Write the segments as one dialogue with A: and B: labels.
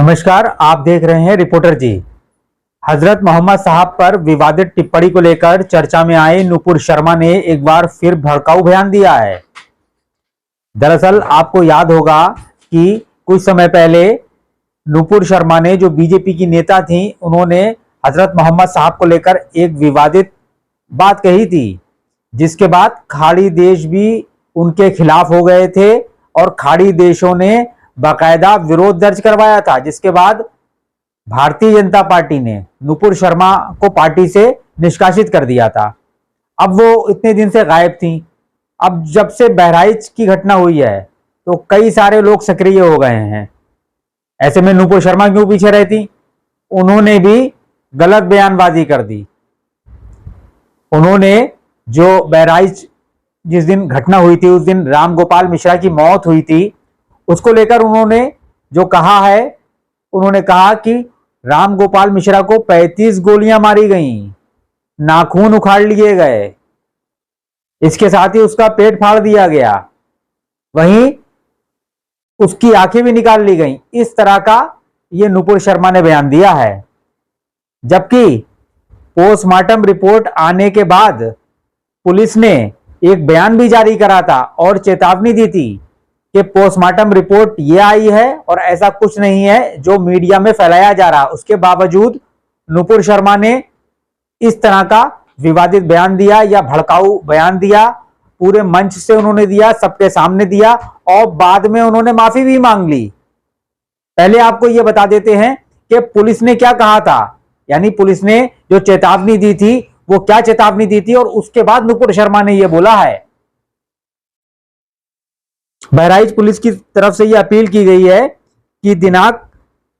A: नमस्कार, आप देख रहे हैं रिपोर्टर जी। हजरत मोहम्मद साहब पर विवादित टिप्पणी को लेकर चर्चा में आए नुपुर शर्मा ने एक बार फिर भड़काऊ बयान दिया है। दरअसल आपको याद होगा कि कुछ समय पहले नुपुर शर्मा ने, जो बीजेपी की नेता थी, उन्होंने हजरत मोहम्मद साहब को लेकर एक विवादित बात कही थी, जिसके बाद खाड़ी देश भी उनके खिलाफ हो गए थे और खाड़ी देशों ने बाकायदा विरोध दर्ज करवाया था, जिसके बाद भारतीय जनता पार्टी ने नुपुर शर्मा को पार्टी से निष्कासित कर दिया था। अब वो इतने दिन से गायब थी। अब जब से बहराइच की घटना हुई है तो कई सारे लोग सक्रिय हो गए हैं। ऐसे में नुपुर शर्मा क्यों पीछे रहती? उन्होंने भी गलत बयानबाजी कर दी। उन्होंने जो बहराइच जिस दिन घटना हुई थी, उस दिन राम गोपाल मिश्रा की मौत हुई थी, उसको लेकर उन्होंने जो कहा है, उन्होंने कहा कि राम गोपाल मिश्रा को 35 गोलियां मारी गईं, नाखून उखाड़ लिए गए, इसके साथ ही उसका पेट फाड़ दिया गया, वहीं उसकी आंखें भी निकाल ली गईं। इस तरह का ये नुपुर शर्मा ने बयान दिया है। जबकि पोस्टमार्टम रिपोर्ट आने के बाद पुलिस ने एक बयान भी जारी करा था और चेतावनी दी थी कि पोस्टमार्टम रिपोर्ट ये आई है और ऐसा कुछ नहीं है जो मीडिया में फैलाया जा रहा। उसके बावजूद नुपुर शर्मा ने इस तरह का विवादित बयान दिया या भड़काऊ बयान दिया, पूरे मंच से उन्होंने दिया, सबके सामने दिया और बाद में उन्होंने माफी भी मांग ली। पहले आपको यह बता देते हैं कि पुलिस ने क्या कहा था, यानी पुलिस ने जो चेतावनी दी थी वो क्या चेतावनी दी थी और उसके बाद नुपुर शर्मा ने यह बोला है। बहराइच पुलिस की तरफ से यह अपील की गई है कि दिनांक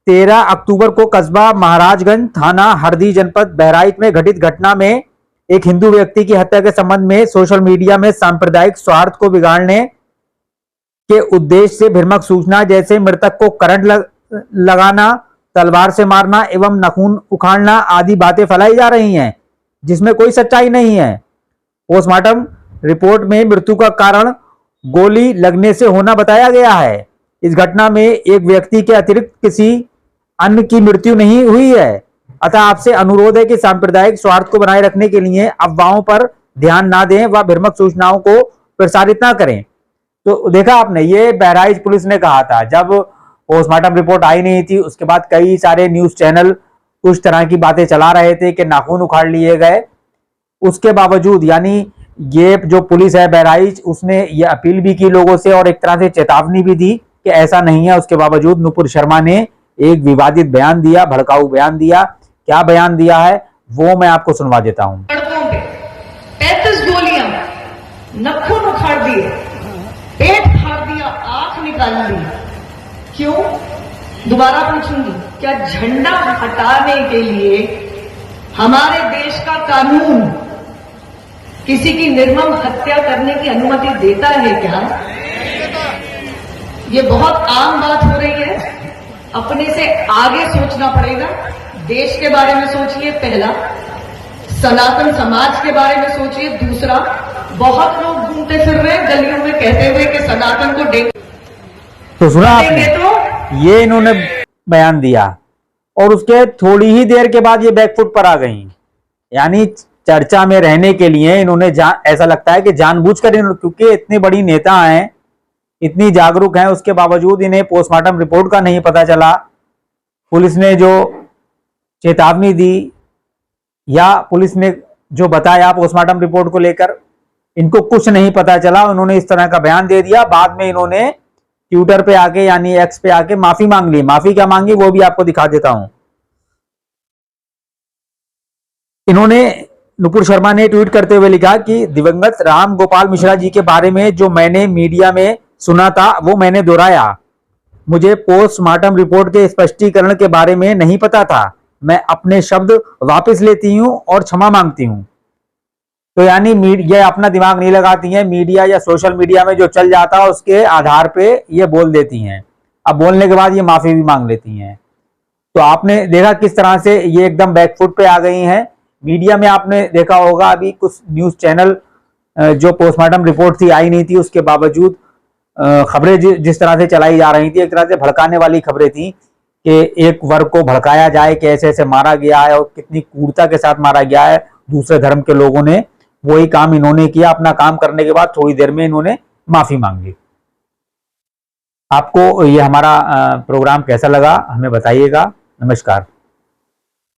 A: 13 अक्टूबर को कस्बा महाराजगंज, थाना हरदी, जनपद बहराइच में घटित घटना में एक हिंदू व्यक्ति की हत्या के संबंध में सोशल मीडिया में सांप्रदायिक स्वार्थ को बिगाड़ने के उद्देश्य से भ्रामक सूचना जैसे मृतक को करंट लगाना, तलवार से मारना एवं नाखून उखाड़ना आदि बातें फैलाई जा रही हैं, जिसमें कोई सच्चाई नहीं है। पोस्टमार्टम रिपोर्ट में मृत्यु का कारण गोली लगने से होना बताया गया है। इस घटना में एक व्यक्ति के अतिरिक्त किसी अन्य की मृत्यु नहीं हुई है। अतः आपसे अनुरोध है कि सांप्रदायिक स्वार्थ को बनाए रखने के लिए अफवाहों पर ध्यान ना दें व भ्रामक सूचनाओं को प्रसारित ना करें। तो देखा आपने, ये बहराइच पुलिस ने कहा था। जब पोस्टमार्टम रिपोर्ट आई नहीं थी, उसके बाद कई सारे न्यूज चैनल कुछ तरह की बातें चला रहे थे कि नाखून उखाड़ लिए गए। उसके बावजूद, यानी ये जो पुलिस है बहराइच, उसने ये अपील भी की लोगों से और एक तरह से चेतावनी भी दी कि ऐसा नहीं है। उसके बावजूद नुपुर शर्मा ने एक विवादित बयान दिया, भड़काऊ बयान दिया। क्या बयान दिया है वो मैं आपको सुनवा देता हूं।
B: 35 गोलियां, नाखून उखाड़ दिए, पेट फाड़ दिया, आंख निकाल ली। क्यों? दोबारा पूछूंगी, क्या झंडा हटाने के लिए हमारे देश का कानून किसी की निर्मम हत्या करने की अनुमति देता है क्या? ये बहुत आम बात हो रही है। अपने से आगे सोचना पड़ेगा। देश के बारे में सोचिए, पहला। सनातन समाज के बारे में सोचिए, दूसरा। बहुत लोग घूमते फिर रहे हैं गलियों में कहते हुए कि सनातन को देख।
A: तो सुना आपने, तो ये इन्होंने बयान दिया और उसके थोड़ी ही देर के बाद ये बैकफुट पर आ गई। यानी चर्चा में रहने के लिए इन्होंने ऐसा लगता है कि जानबूझकर, क्योंकि इतनी बड़ी नेता हैं, इतनी जागरूक हैं, उसके बावजूद इन्हें पोस्टमार्टम रिपोर्ट का नहीं पता चला। पुलिस ने जो चेतावनी दी या पुलिस ने जो बताया पोस्टमार्टम रिपोर्ट को लेकर, इनको कुछ नहीं पता चला। उन्होंने इस तरह का बयान दे दिया। बाद में इन्होंने ट्विटर पे आके, यानी एक्स पे आके माफी मांग ली। माफी क्या मांगी वो भी आपको दिखा देता हूं। इन्होंने, नुपुर शर्मा ने ट्वीट करते हुए लिखा कि दिवंगत राम गोपाल मिश्रा जी के बारे में जो मैंने मीडिया में सुना था वो मैंने दोहराया। मुझे पोस्टमार्टम रिपोर्ट के स्पष्टीकरण के बारे में नहीं पता था। मैं अपने शब्द वापस लेती हूं और क्षमा मांगती हूं। तो यानी ये अपना दिमाग नहीं लगाती हैं। मीडिया या सोशल मीडिया में जो चल जाता है उसके आधार पे ये बोल देती हैं। अब बोलने के बाद ये माफी भी मांग लेती हैं। तो आपने देखा किस तरह से ये एकदम बैकफुट पे आ गई हैं। मीडिया में आपने देखा होगा, अभी कुछ न्यूज चैनल जो पोस्टमार्टम रिपोर्ट थी आई नहीं थी, उसके बावजूद खबरें जिस तरह से चलाई जा रही थी, एक तरह से भड़काने वाली खबरें थी कि एक वर्ग को भड़काया जाए कि ऐसे ऐसे मारा गया है और कितनी क्रूरता के साथ मारा गया है दूसरे धर्म के लोगों ने, वही काम इन्होंने किया। अपना काम करने के बाद थोड़ी देर में इन्होंने माफी मांग ली। आपको ये हमारा प्रोग्राम कैसा लगा हमें बताइएगा। नमस्कार।